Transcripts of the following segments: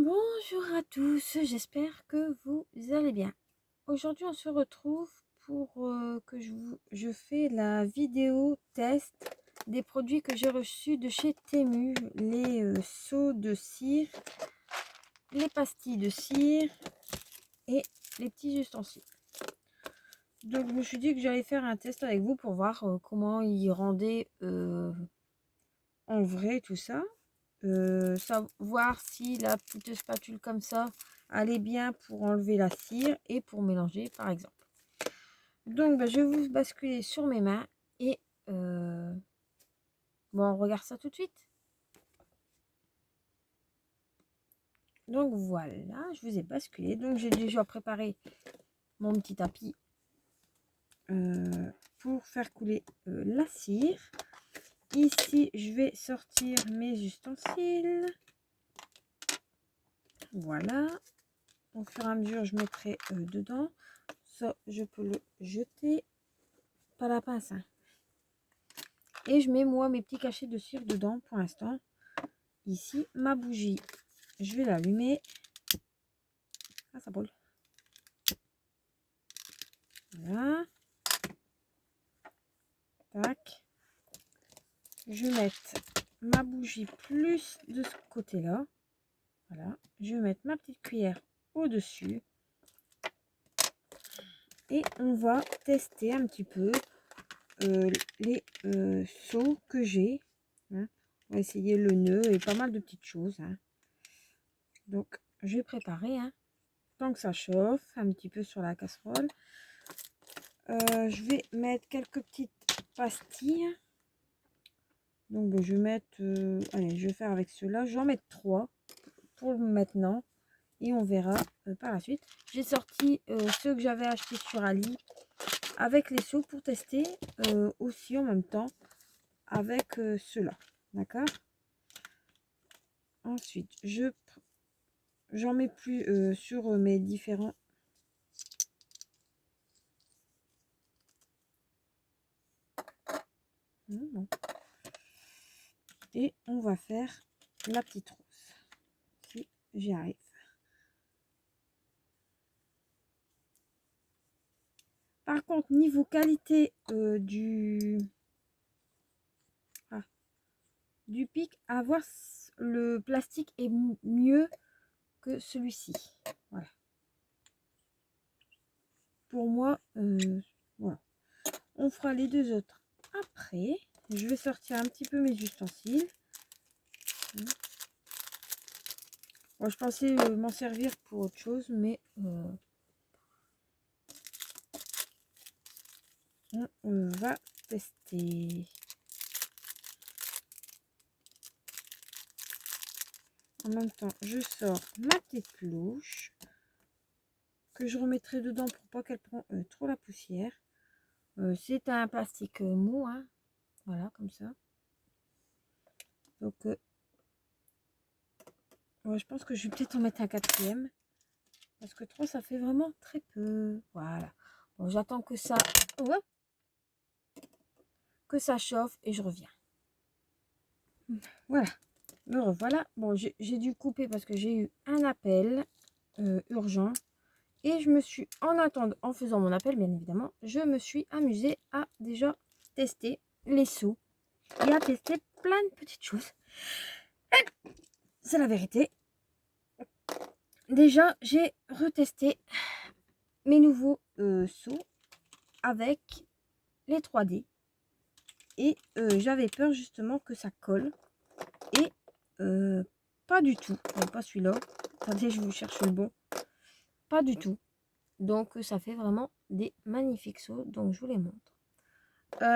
Bonjour à tous, j'espère que vous allez bien. Aujourd'hui, on se retrouve pour que je fais la vidéo test des produits que j'ai reçus de chez Temu, les seaux de cire, les pastilles de cire et les petits ustensiles. Donc, je me suis dit que j'allais faire un test avec vous pour voir comment ils rendaient en vrai tout ça. Savoir si la petite spatule comme ça allait bien pour enlever la cire et pour mélanger par exemple. Donc je vais vous basculer sur mes mains et bon, on regarde ça tout de suite. Donc voilà, je vous ai basculé. Donc j'ai déjà préparé mon petit tapis pour faire couler la cire. Ici, je vais sortir mes ustensiles. Voilà. Au fur et à mesure, je mettrai dedans. Ça, je peux le jeter. Pas la pince. Hein. Et je mets moi mes petits cachets de cire dedans pour l'instant. Ici, ma bougie. Je vais l'allumer. Ah, ça brûle. Voilà. Tac. Je vais mettre ma bougie plus de ce côté-là. Voilà. Je vais mettre ma petite cuillère au-dessus. Et on va tester un petit peu les seaux que j'ai. Hein. On va essayer le nœud et pas mal de petites choses. Hein. Donc, je vais préparer. Hein. Tant que ça chauffe, un petit peu sur la casserole. Je vais mettre quelques petites pastilles. Donc, je vais mettre... allez, je vais faire avec ceux-là. Je vais en mettre 3 pour maintenant. Et on verra par la suite. J'ai sorti ceux que j'avais achetés sur Ali avec les seaux pour tester aussi en même temps avec ceux-là. D'accord. Ensuite, j'en mets plus sur mes différents... Bon. Et on va faire la petite rose. Si j'y arrive. Par contre, niveau qualité du pic, à voir, le plastique est mieux que celui-ci. Voilà. Pour moi, voilà. On fera les deux autres après. Je vais sortir un petit peu mes ustensiles. Bon, je pensais m'en servir pour autre chose, mais on va tester. En même temps, je sors ma petite louche que je remettrai dedans pour pas qu'elle prenne trop la poussière. C'est un plastique mou, hein. Voilà, comme ça. Donc, ouais, je pense que je vais peut-être en mettre un 4e. Parce que 3, ça fait vraiment très peu. Voilà. Bon, j'attends que ça... Ouais, que ça chauffe et je reviens. Voilà. Me revoilà. Bon, j'ai dû couper parce que j'ai eu un appel urgent. Et je me suis, en attendant, en faisant mon appel, bien évidemment, je me suis amusée à déjà tester les seaux et à tester plein de petites choses. C'est la vérité. Déjà, j'ai retesté mes nouveaux seaux avec les 3D. Et j'avais peur justement que ça colle. Et pas du tout. Non, pas celui-là. Attendez, je vous cherche le bon. Pas du tout. Donc, ça fait vraiment des magnifiques seaux. Donc, je vous les montre.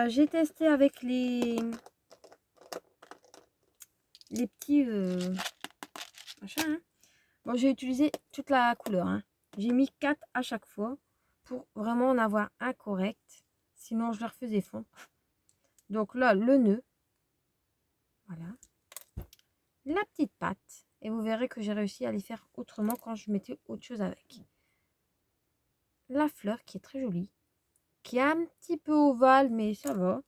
J'ai testé avec les petits machins. Hein. Bon, j'ai utilisé toute la couleur. Hein. J'ai mis 4 à chaque fois pour vraiment en avoir un correct. Sinon, je leur faisais fond. Donc là, le nœud. Voilà. La petite patte. Et vous verrez que j'ai réussi à les faire autrement quand je mettais autre chose avec. La fleur qui est très jolie. Qui est un petit peu ovale, mais ça va.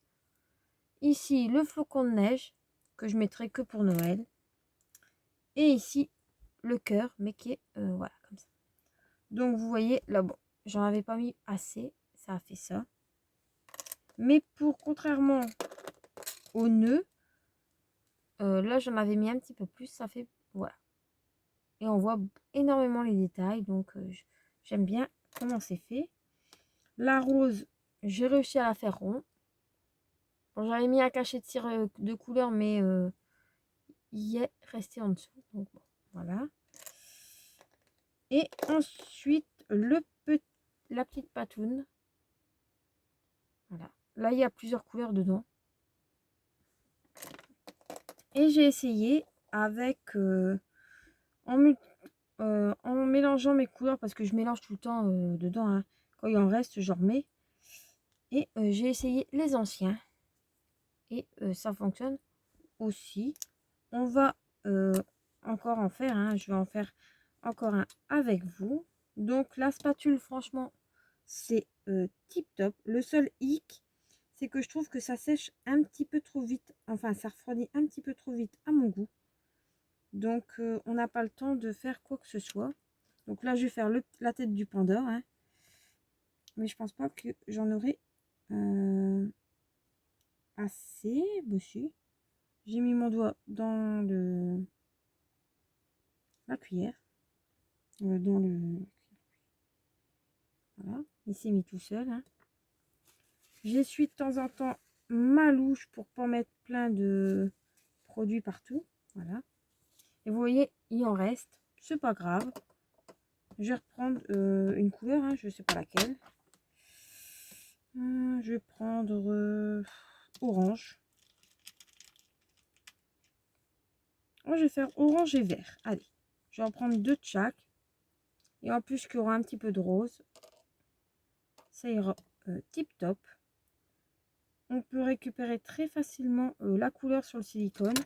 Ici, le flocon de neige que je mettrai que pour Noël. Et ici, le cœur, mais qui est voilà, comme ça. Donc vous voyez, là, bon, j'en avais pas mis assez, ça a fait ça. Mais contrairement au nœud, là j'en avais mis un petit peu plus, ça fait, voilà. Et on voit énormément les détails, donc j'aime bien comment c'est fait. La rose, j'ai réussi à la faire rond. Bon, j'avais mis un cachet de cire de couleur, mais il est resté en dessous. Donc bon, voilà. Et ensuite, la petite patoune. Voilà. Là, il y a plusieurs couleurs dedans. Et j'ai essayé avec en mélangeant mes couleurs, parce que je mélange tout le temps dedans, hein. Quand il en reste, je remets. Et j'ai essayé les anciens. Et ça fonctionne aussi. On va encore en faire, hein. Je vais en faire encore un avec vous. Donc la spatule, franchement, c'est tip top. Le seul hic, c'est que je trouve que ça sèche un petit peu trop vite. Enfin, ça refroidit un petit peu trop vite à mon goût. Donc on n'a pas le temps de faire quoi que ce soit. Donc là, je vais faire la tête du panda, hein. Mais je pense pas que j'en aurai assez. Bossu. J'ai mis mon doigt dans la cuillère. Dans le... Voilà, il s'est mis tout seul, hein. J'essuie de temps en temps ma louche pour pas mettre plein de produits partout. Voilà. Et vous voyez, il en reste. C'est pas grave. Je vais reprendre une couleur, hein, je sais pas laquelle. Je vais prendre orange. Moi, je vais faire orange et vert. Allez, je vais en prendre deux de chaque. Et en plus, qu'il y aura un petit peu de rose. Ça ira tip top. On peut récupérer très facilement la couleur sur le silicone.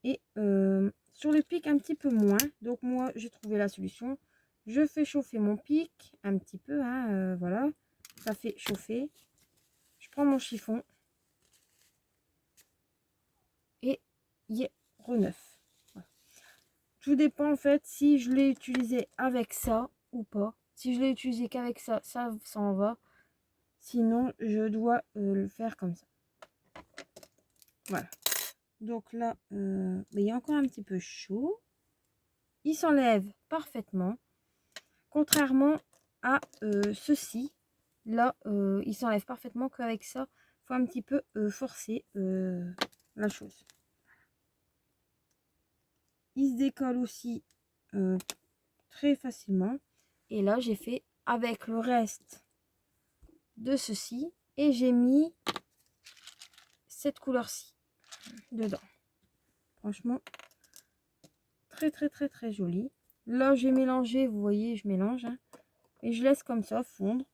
Et sur le pic, un petit peu moins. Donc, moi, j'ai trouvé la solution. Je fais chauffer mon pic un petit peu, hein, voilà. Ça fait chauffer. Je prends mon chiffon. Et il est reneuf. Voilà. Tout dépend, en fait, si je l'ai utilisé avec ça ou pas. Si je l'ai utilisé qu'avec ça, ça en va. Sinon, je dois le faire comme ça. Voilà. Donc là, il y a encore un petit peu chaud. Il s'enlève parfaitement. Contrairement à ceci. Là, il s'enlève parfaitement qu'avec ça. Il faut un petit peu forcer la chose. Il se décolle aussi très facilement. Et là, j'ai fait avec le reste de ceci. Et j'ai mis cette couleur-ci dedans. Franchement, très très très très joli. Là, j'ai mélangé, vous voyez, je mélange. Hein, et je laisse comme ça fondre.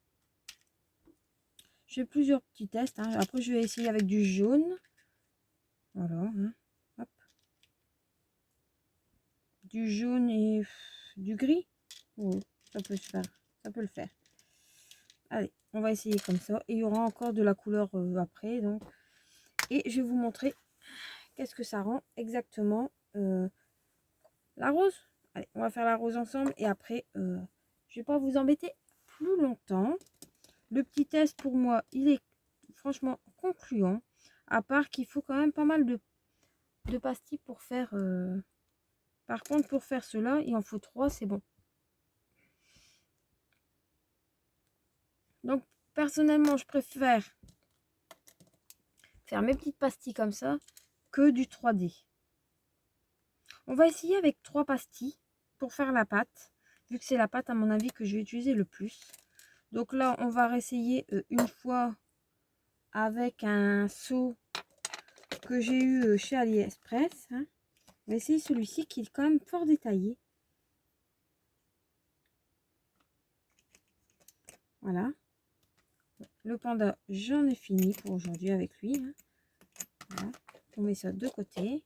J'ai plusieurs petits tests. Hein. Après, je vais essayer avec du jaune. Voilà. Hein. Hop. Du jaune et du gris. Oui, ça peut se faire. Ça peut le faire. Allez, on va essayer comme ça. Et il y aura encore de la couleur après. Donc. Et je vais vous montrer qu'est-ce que ça rend exactement la rose. Allez, on va faire la rose ensemble. Et après, je vais pas vous embêter plus longtemps. Le petit test pour moi, il est franchement concluant. À part qu'il faut quand même pas mal de pastilles pour faire... Par contre, pour faire cela, il en faut 3, c'est bon. Donc, personnellement, je préfère faire mes petites pastilles comme ça que du 3D. On va essayer avec 3 pastilles pour faire la pâte. Vu que c'est la pâte, à mon avis, que je vais utiliser le plus. Donc là, on va réessayer une fois avec un seau que j'ai eu chez AliExpress. Hein. On va essayer celui-ci qui est quand même fort détaillé. Voilà. Le panda, j'en ai fini pour aujourd'hui avec lui. Hein. Voilà. On met ça de côté.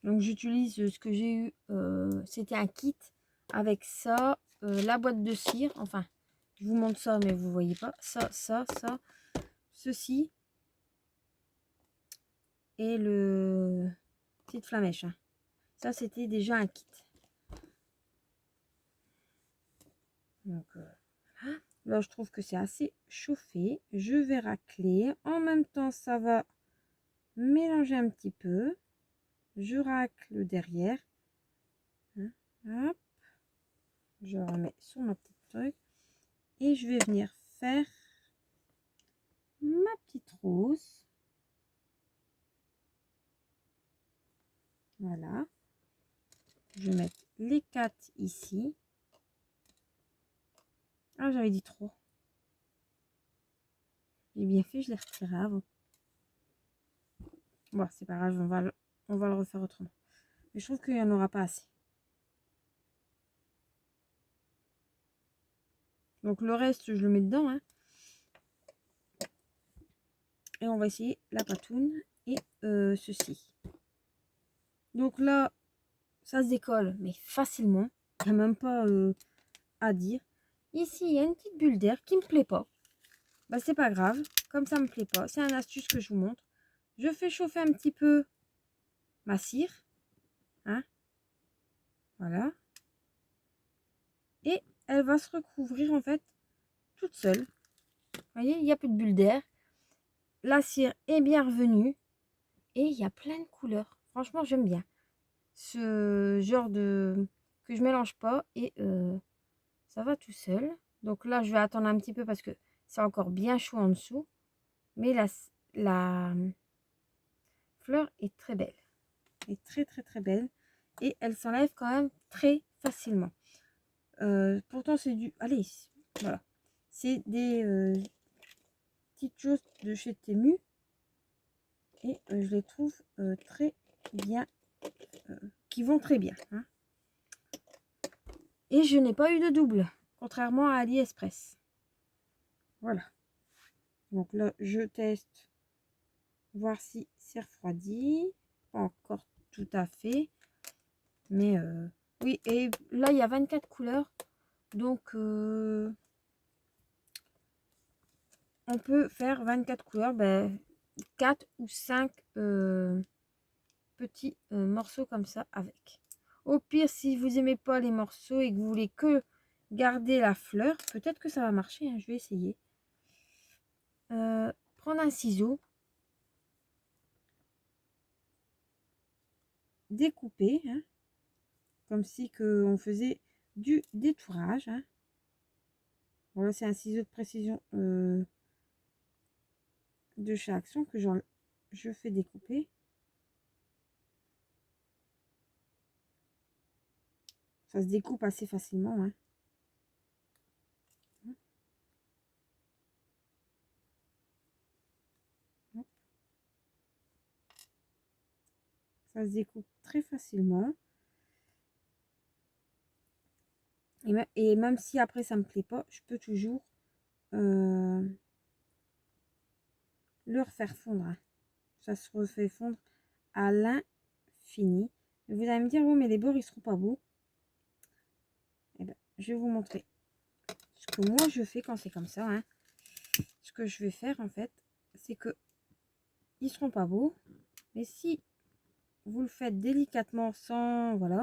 Donc j'utilise ce que j'ai eu. C'était un kit avec ça, la boîte de cire. Enfin, je vous montre ça, mais vous voyez pas. Ça, ceci. et le petite flamèche. Hein. Ça, c'était déjà un kit. Donc, là, je trouve que c'est assez chauffé. Je vais racler. En même temps, ça va mélanger un petit peu. Je racle derrière. Hein, hop. Je remets sur ma petite truc. Et je vais venir faire ma petite rose. Voilà. Je vais mettre les 4 ici. Ah, j'avais dit 3. J'ai bien fait, je l'ai retiré avant. Bon, c'est pas grave, on va le refaire autrement. Mais je trouve qu'il n'y en aura pas assez. Donc le reste, je le mets dedans. Hein. Et on va essayer la patoune et ceci. Donc là, ça se décolle, mais facilement. Il n'y a même pas à dire. Ici, il y a une petite bulle d'air qui me plaît pas. Bah, c'est pas grave. Comme ça me plaît pas. C'est un astuce que je vous montre. Je fais chauffer un petit peu ma cire. Hein. Voilà. Et elle va se recouvrir en fait toute seule. Vous voyez, il n'y a plus de bulle d'air. La cire est bien revenue. Et il y a plein de couleurs. Franchement, j'aime bien. Ce genre de... que je mélange pas. Et ça va tout seul. Donc là, je vais attendre un petit peu parce que c'est encore bien chaud en dessous. Mais la fleur est très belle. Elle est très très très belle. Et elle s'enlève quand même très facilement. Pourtant, c'est du... Allez, voilà. C'est des petites choses de chez Temu. Et je les trouve très bien. Qui vont très bien. Hein. Et je n'ai pas eu de double. Contrairement à AliExpress. Voilà. Donc là, je teste. Voir si c'est refroidi. Pas encore tout à fait. Mais oui, et là, il y a 24 couleurs. Donc, on peut faire 24 couleurs. Ben, 4 ou 5 petits morceaux comme ça avec. Au pire, si vous aimez pas les morceaux et que vous voulez que garder la fleur, peut-être que ça va marcher. Hein, je vais essayer. Prendre un ciseau. Découper. Hein, comme si que on faisait du détourage. Hein. Voilà, c'est un ciseau de précision de chez Action que je fais découper. Ça se découpe assez facilement. Hein. Ça se découpe très facilement. Et même si après ça me plaît pas, je peux toujours le refaire fondre. Hein. Ça se refait fondre à l'infini. Vous allez me dire, oui, mais les bords, ils seront pas beaux. Eh ben, je vais vous montrer ce que moi je fais quand c'est comme ça. Hein. Ce que je vais faire, en fait, c'est que ils seront pas beaux. Mais si vous le faites délicatement sans... Voilà.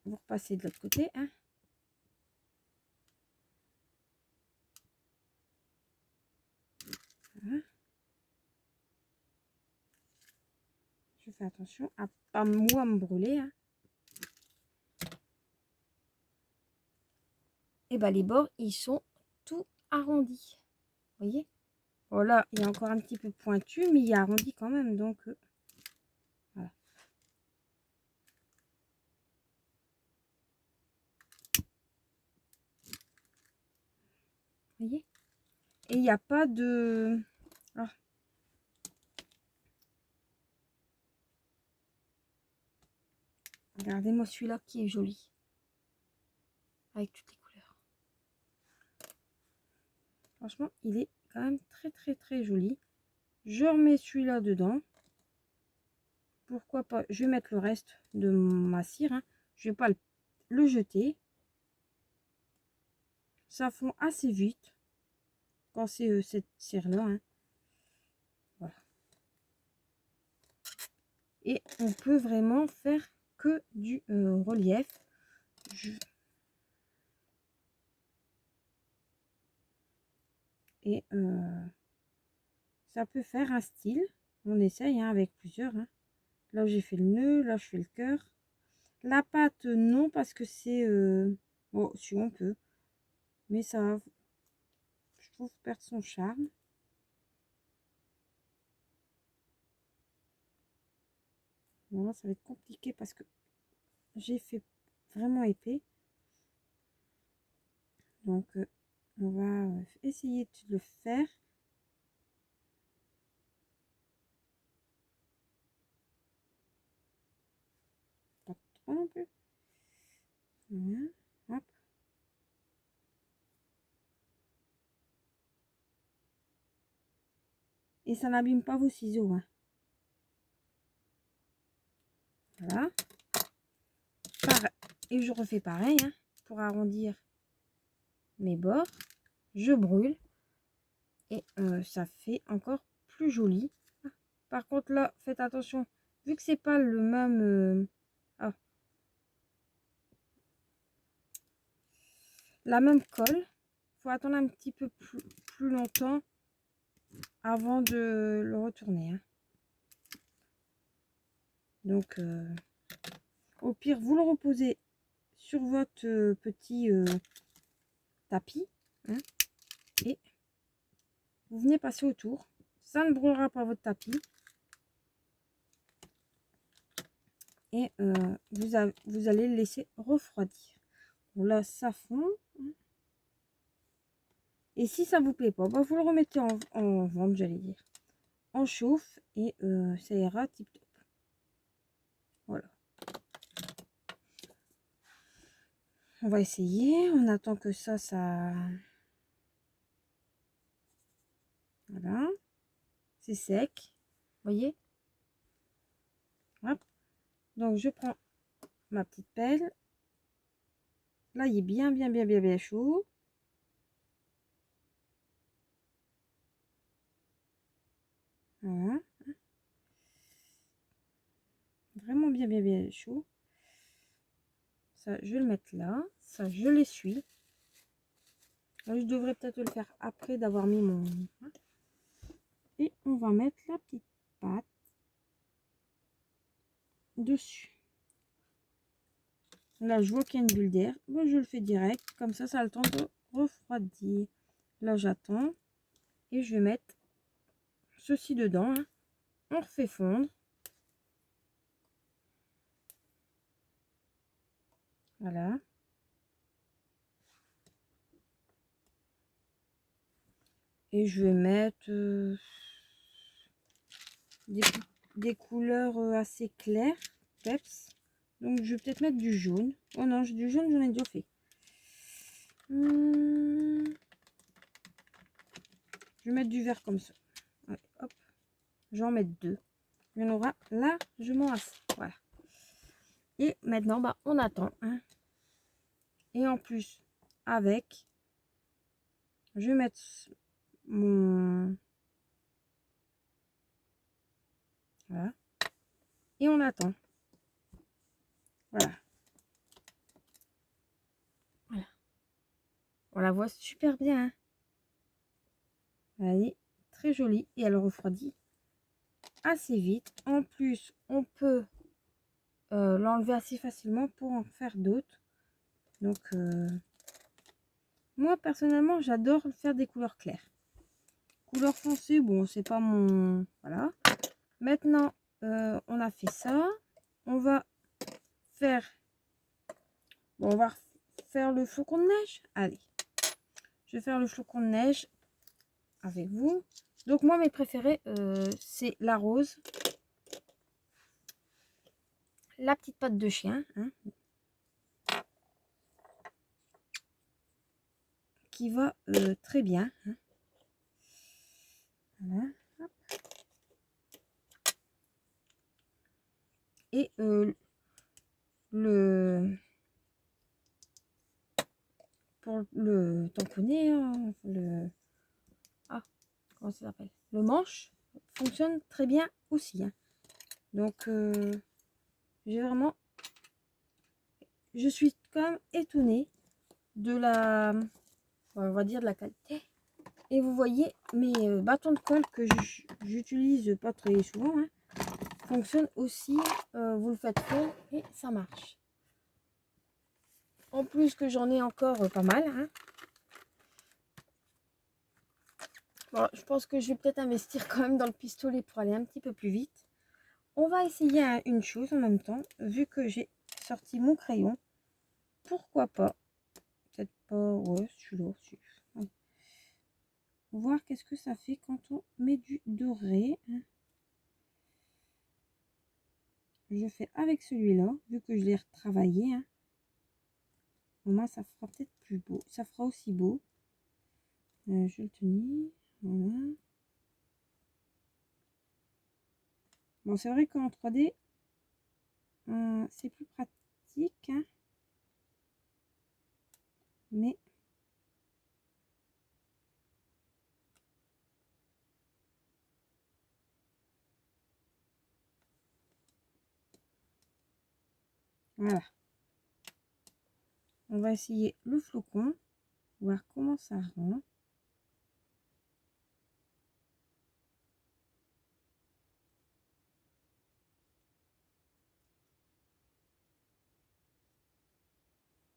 Vous repassez de l'autre côté. Hein. Voilà. Je fais attention à pas moi me brûler. Hein. Et ben les bords, ils sont tout arrondis. Vous voyez? Voilà, il est encore un petit peu pointu, mais il est arrondi quand même. Donc, voilà. Vous voyez? Et il n'y a pas de... Oh. Regardez-moi celui-là qui est joli. Avec toutes les couleurs. Franchement, il est quand même très très très joli. Je remets celui-là dedans. Pourquoi pas? Je vais mettre le reste de ma cire. Hein. Je ne vais pas le jeter. Ça fond assez vite. Quand c'est cette cire-là. Hein. Et on peut vraiment faire que du relief. Et ça peut faire un style. On essaye hein, avec plusieurs. Hein. Là j'ai fait le nœud, là je fais le cœur. La pâte non parce que c'est... Bon, si on peut. Mais ça, je trouve, perdre son charme. Bon, ça va être compliqué parce que j'ai fait vraiment épais. Donc, on va essayer de le faire. Pas trop non plus. Voilà. Hop. Et ça n'abîme pas vos ciseaux. Hein. Voilà. Et je refais pareil hein, pour arrondir mes bords. Je brûle. Et ça fait encore plus joli. Par contre là, faites attention. Vu que c'est pas le même... la même colle, faut attendre un petit peu plus longtemps avant de le retourner. Hein. Donc, au pire, vous le reposez sur votre petit tapis. Hein, et vous venez passer autour. Ça ne brûlera pas votre tapis. Et vous allez le laisser refroidir. Bon, là, ça fond. Et si ça vous plaît pas, bah, vous le remettez en vente, j'allais dire. En chauffe et ça ira tip top. Voilà. On va essayer. On attend que ça... Voilà. C'est sec. Voyez. Hop. Donc, je prends ma petite pelle. Là, il est bien chaud. Voilà. Vraiment bien chaud. Ça, je vais le mettre là. Ça, je l'essuie. Je devrais peut-être le faire après d'avoir mis mon... Et on va mettre la petite pâte dessus. Là, je vois qu'il y a une bulle d'air. Bon, je le fais direct. Comme ça a le temps de refroidir. Là, j'attends. Et je vais mettre ceci dedans. Hein. On refait fondre. Voilà. Et je vais mettre des couleurs assez claires. Peps. Donc, je vais peut-être mettre du jaune. Oh non, du jaune, j'en ai déjà fait. Je vais mettre du vert comme ça. Ouais, hop. J'en mets deux. Il y en aura largement assez. Voilà. Et maintenant, bah, on attend. Hein. Et en plus, avec, je vais mettre mon... Voilà. Et on attend. Voilà. Voilà. On la voit super bien. Hein. Elle est très jolie et elle refroidit assez vite. En plus, on peut l'enlever assez facilement pour en faire d'autres. Donc, moi, personnellement, j'adore faire des couleurs claires. Couleur foncée, bon, c'est pas mon... Voilà. Maintenant, on a fait ça. On va faire... Bon, on va faire le flocon de neige. Allez. Je vais faire le flocon de neige avec vous. Donc, moi, mes préférés, c'est la rose. La petite patte de chien. Hein, qui va très bien. Hein. Voilà. Hop. Et pour le tamponner, hein, comment ça s'appelle, le manche fonctionne très bien aussi. Hein. Donc, j'ai vraiment... Je suis quand même étonnée de la... On va dire de la qualité. Et vous voyez, mes bâtons de colle que j'utilise pas très souvent, hein, fonctionnent aussi. Vous le faites fondre et ça marche. En plus que j'en ai encore pas mal. Hein. Bon, je pense que je vais peut-être investir quand même dans le pistolet pour aller un petit peu plus vite. On va essayer une chose en même temps. Vu que j'ai sorti mon crayon, pourquoi pas, peut-être pas, ouais, celui-là, ouais. Voir qu'est-ce que ça fait quand on met du doré. Hein. Je fais avec celui-là, vu que je l'ai retravaillé. Hein. Au moins, ça fera peut-être plus beau. Ça fera aussi beau. Je le tenir. Voilà. Bon, c'est vrai qu'en 3D, c'est plus pratique. Hein. Mais voilà. On va essayer le flocon. Voir comment ça rend.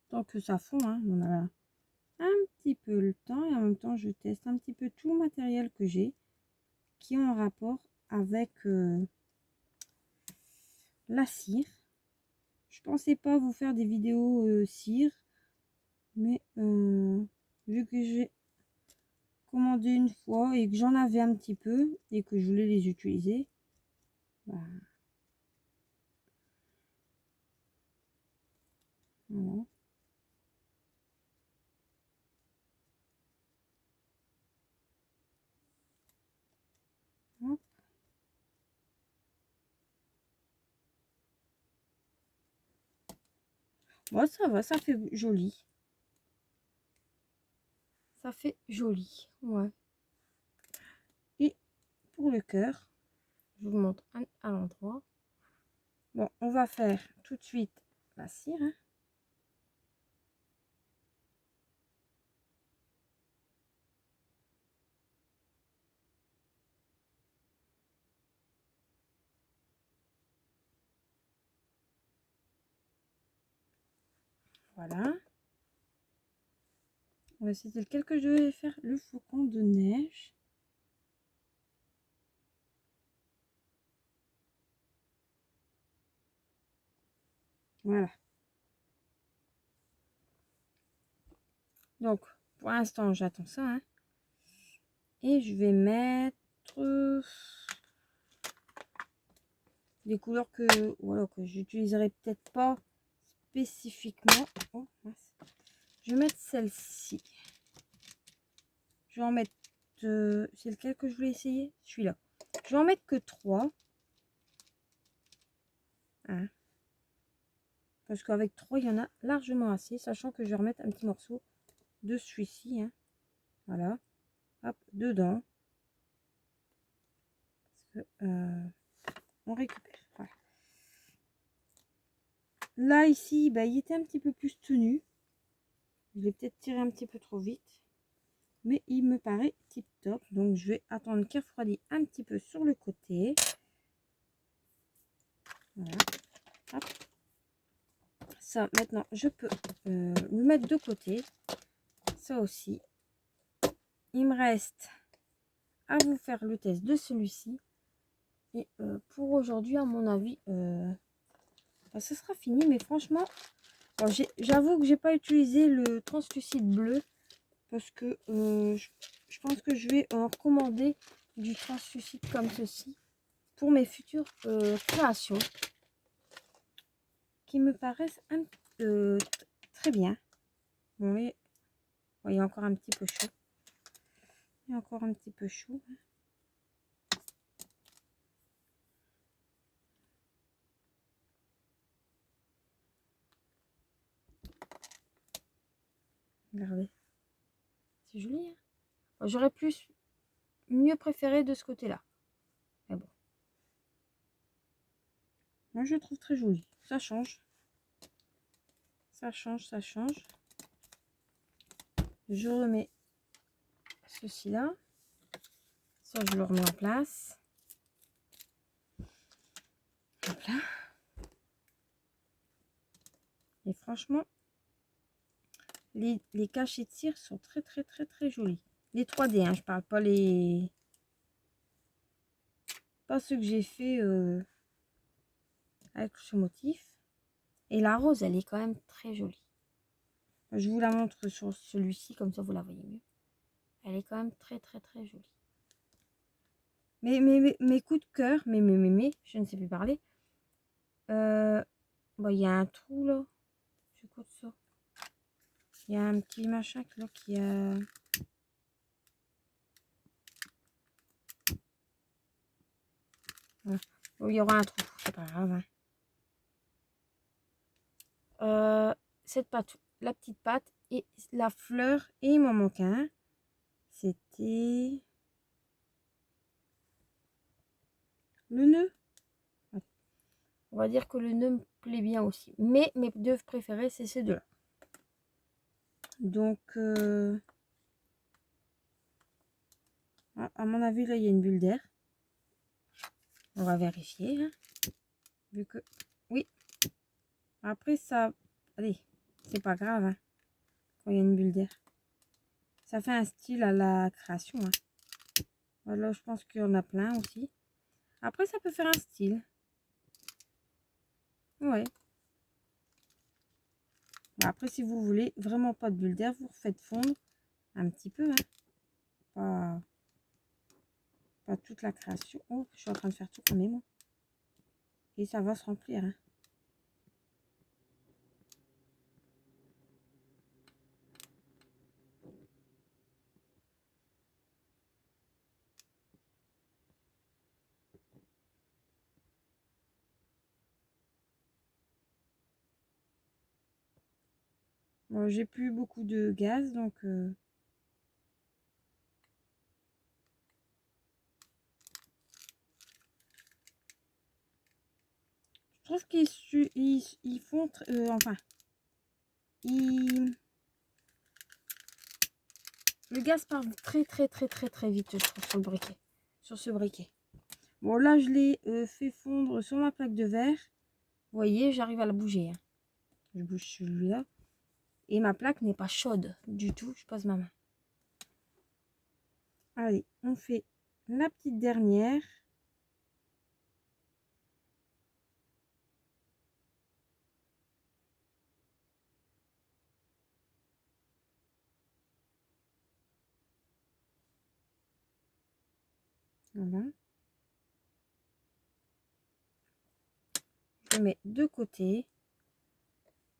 Tant que ça fond, hein, on a un petit peu le temps et en même temps je teste un petit peu tout le matériel que j'ai qui est en rapport avec la cire. Je pensais pas vous faire des vidéos cire, mais vu que j'ai commandé une fois et que j'en avais un petit peu et que je voulais les utiliser, bah, voilà. Hop. Bon, ça va, ça fait joli. Ça fait joli, ouais. Et pour le cœur, je vous montre à l'endroit. Bon, on va faire tout de suite la cire. Hein. Voilà. C'était lequel que je devais faire? Le flocon de neige. Voilà. Donc, pour l'instant, j'attends ça. Hein. Et je vais mettre des couleurs que, voilà, que j'utiliserai peut-être pas spécifiquement. Oh, mince. Je vais mettre celle-ci. Je vais en mettre... c'est lequel que je voulais essayer? Celui-là. Je vais en mettre que 3. Hein. Parce qu'avec 3, il y en a largement assez. Sachant que je vais remettre un petit morceau de celui-ci. Hein. Voilà. Hop, dedans. Parce que, on récupère. Voilà. Là, ici, bah, il était un petit peu plus tenu. Je l'ai peut-être tiré un petit peu trop vite. Mais il me paraît tip top. Donc, je vais attendre qu'il refroidisse un petit peu sur le côté. Voilà. Hop. Ça, maintenant, je peux le mettre de côté. Ça aussi. Il me reste à vous faire le test de celui-ci. Et pour aujourd'hui, à mon avis, bah, ce sera fini. Mais franchement, bon, j'avoue que j'ai pas utilisé le translucide bleu. Parce que je pense que je vais en commander du translucide comme ceci. Pour mes futures créations. Qui me paraissent très bien. Bon, et, bon, il y a encore un petit peu chaud. Il y a encore un petit peu chaud. Regardez. C'est joli. Hein. Bon, j'aurais mieux préféré de ce côté-là. Mais bon. Moi, je le trouve très joli. Ça change. Ça change, ça change. Je remets ceci là. Ça, je le remets en place. Hop là. Et franchement, les cachets de cire sont très jolis. Les 3D, hein, je parle pas les... Pas ceux que j'ai fait avec ce motif. Et la rose, elle est quand même très jolie. Je vous la montre sur celui-ci, comme ça vous la voyez mieux. Elle est quand même très jolie. Mes coups de cœur, je ne sais plus parler. Bon, il y a un trou là. Je compte ça. Il y a un petit machin là qui a... Voilà. Bon, il y aura un trou, c'est pas grave. Hein. Cette pâte, la petite pâte et la fleur, et il m'en manque un. C'était le nœud. On va dire que le nœud me plaît bien aussi. Mais mes deux préférés, c'est ces deux-là. Donc, à mon avis, là, il y a une bulle d'air. On va vérifier. Hein. Vu que... Oui. Après, ça... Allez, c'est pas grave. Hein, quand il y a une bulle d'air. Ça fait un style à la création. Hein. Voilà, je pense qu'il y en a plein aussi. Après, ça peut faire un style. Ouais. Après, si vous voulez vraiment pas de bulle d'air, vous faites fondre un petit peu. Hein. Pas toute la création. Oh, je suis en train de faire tout comme moi. Et ça va se remplir. Hein. Bon, j'ai plus beaucoup de gaz, donc... Je trouve qu'ils font... enfin... Le gaz part très vite, je trouve, sur le briquet. Sur ce briquet. Bon, là, je l'ai fait fondre sur ma plaque de verre. Vous voyez, j'arrive à la bouger. Hein. Je bouge celui-là. Et ma plaque n'est pas chaude du tout. Je pose ma main. Allez, on fait la petite dernière. Voilà. Je mets de côté.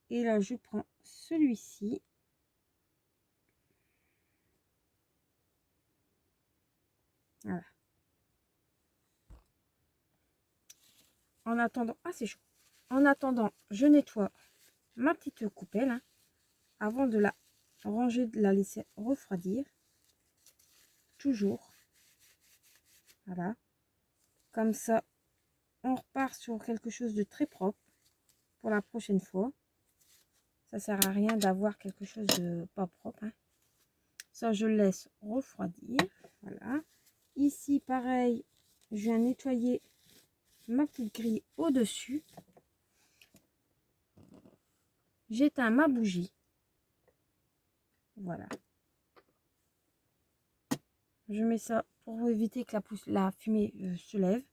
Et là, je prends celui-ci. Voilà. En attendant... Ah, c'est chaud. En attendant, je nettoie ma petite coupelle. Hein, avant de la ranger, de la laisser refroidir. Toujours. Voilà. Comme ça, on repart sur quelque chose de très propre pour la prochaine fois. Ça sert à rien d'avoir quelque chose de pas propre. Hein. Ça, je laisse refroidir. Voilà. Ici, pareil, je viens nettoyer ma petite grille au-dessus. J'éteins ma bougie. Voilà. Je mets ça pour éviter que la fumée se lève.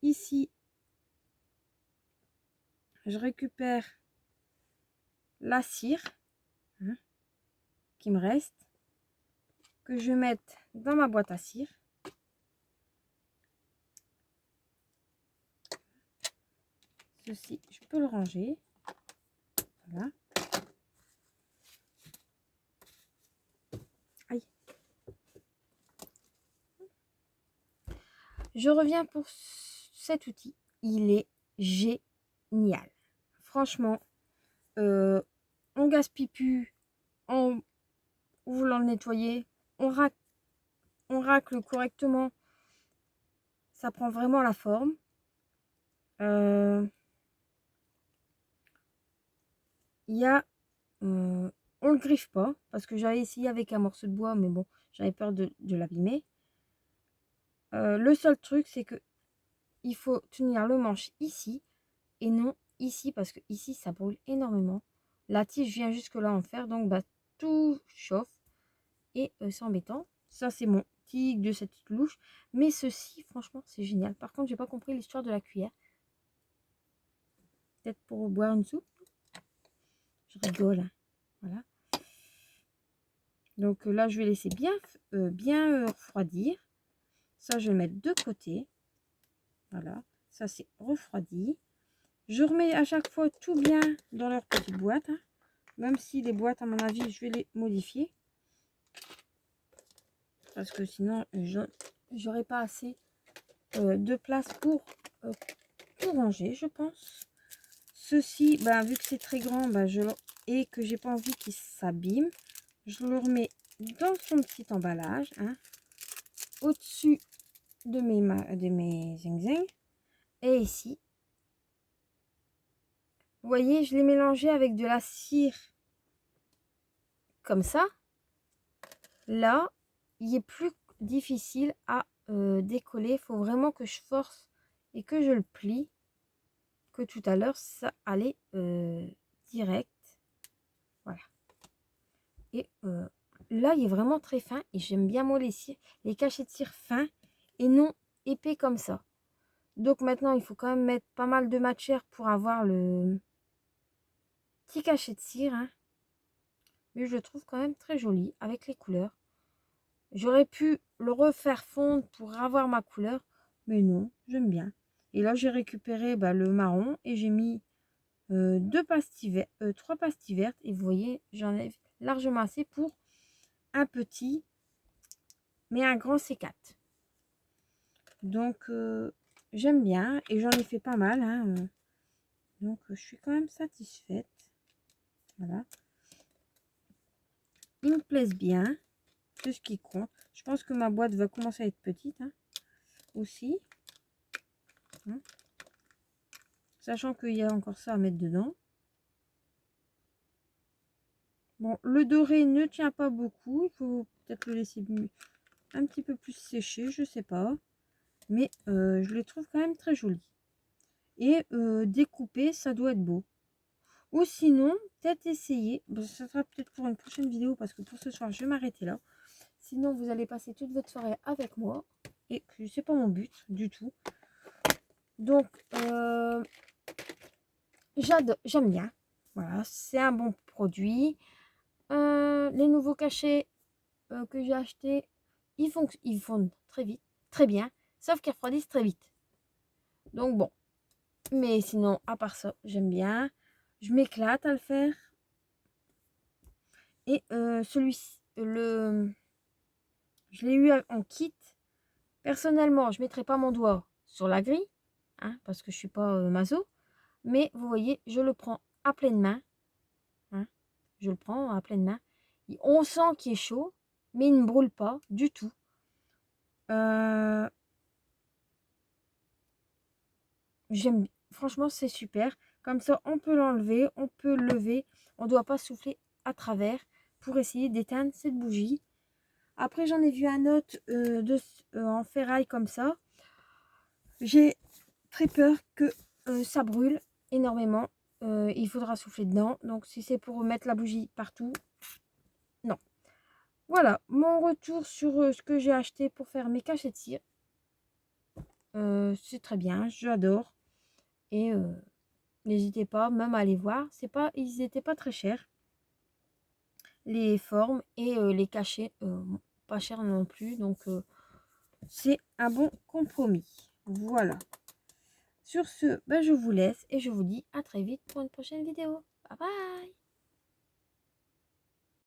Ici, je récupère la cire hein, qui me reste, que je mette dans ma boîte à cire. Ceci, je peux le ranger. Voilà. Aïe. Je reviens pour cet outil. Il est génial. Franchement, on gaspille plus en voulant le nettoyer. On racle correctement. Ça prend vraiment la forme. Il y a... on le griffe pas parce que j'avais essayé avec un morceau de bois, mais bon, j'avais peur de l'abîmer. Le seul truc, c'est que il faut tenir le manche ici et non ici parce que ici ça brûle énormément. La tige vient jusque là en fer, donc bah tout chauffe et c'est embêtant. Ça c'est mon tic de cette petite louche, mais ceci franchement c'est génial. Par contre j'ai pas compris l'histoire de la cuillère. Peut-être pour boire une soupe. Je rigole, hein. Voilà. Donc là je vais laisser bien refroidir. Ça je vais mettre de côté. Voilà, ça c'est refroidi. Je remets à chaque fois tout bien dans leur petite boîte, hein. Même si les boîtes, à mon avis, je vais les modifier. Parce que sinon, j'aurai pas assez de place pour ranger, je pense. Ceci, ben, vu que c'est très grand ben, et que j'ai pas envie qu'il s'abîme, je le remets dans son petit emballage, hein, au-dessus de mes zing-zing. Et ici, vous voyez, je l'ai mélangé avec de la cire comme ça. Là, il est plus difficile à décoller. Il faut vraiment que je force et que je le plie. Que tout à l'heure, ça allait direct. Voilà. Et là, il est vraiment très fin. Et j'aime bien moi les cachets de cire fins et non épais comme ça. Donc maintenant, il faut quand même mettre pas mal de matière pour avoir le petit cachet de cire, hein. Mais je le trouve quand même très joli avec les couleurs. J'aurais pu le refaire fondre pour avoir ma couleur, mais non, j'aime bien. Et là, j'ai récupéré le marron et j'ai mis trois pastilles vertes. Et vous voyez, j'en ai largement assez pour un petit, mais un grand C4. Donc, j'aime bien et j'en ai fait pas mal, hein. Donc, je suis quand même satisfaite. Voilà. Ils me plaisent bien. C'est ce qui compte. Je pense que ma boîte va commencer à être petite, hein, aussi. Hein. Sachant qu'il y a encore ça à mettre dedans. Bon, le doré ne tient pas beaucoup. Il faut peut-être le laisser un petit peu plus sécher, je sais pas. Mais je les trouve quand même très jolis. Et découper, ça doit être beau. Ou sinon, peut-être essayer. Bon, ça sera peut-être pour une prochaine vidéo parce que pour ce soir, je vais m'arrêter là. Sinon, vous allez passer toute votre soirée avec moi. Et que c'est pas mon but du tout. Donc, j'aime bien. Voilà, c'est un bon produit. Les nouveaux cachets que j'ai achetés, ils fondent très vite, très bien. Sauf qu'ils refroidissent très vite. Donc bon. Mais sinon, à part ça, j'aime bien. Je m'éclate à le faire. Et celui-ci, je l'ai eu en kit. Personnellement, je ne mettrai pas mon doigt sur la grille. Hein, parce que je ne suis pas maso. Mais vous voyez, je le prends à pleine main. Hein, je le prends à pleine main. On sent qu'il est chaud, mais il ne brûle pas du tout. J'aime, franchement, c'est super. Comme ça, on peut l'enlever, on peut le lever. On ne doit pas souffler à travers pour essayer d'éteindre cette bougie. Après, j'en ai vu un autre en ferraille comme ça. J'ai très peur que ça brûle énormément. Il faudra souffler dedans. Donc, si c'est pour mettre la bougie partout, non. Voilà, mon retour sur ce que j'ai acheté pour faire mes cachets de cire. C'est très bien, j'adore. Et n'hésitez pas même à aller voir. Ils n'étaient pas très chers. Les formes et les cachets, pas chers non plus. Donc, c'est un bon compromis. Voilà. Sur ce, je vous laisse et je vous dis à très vite pour une prochaine vidéo. Bye bye!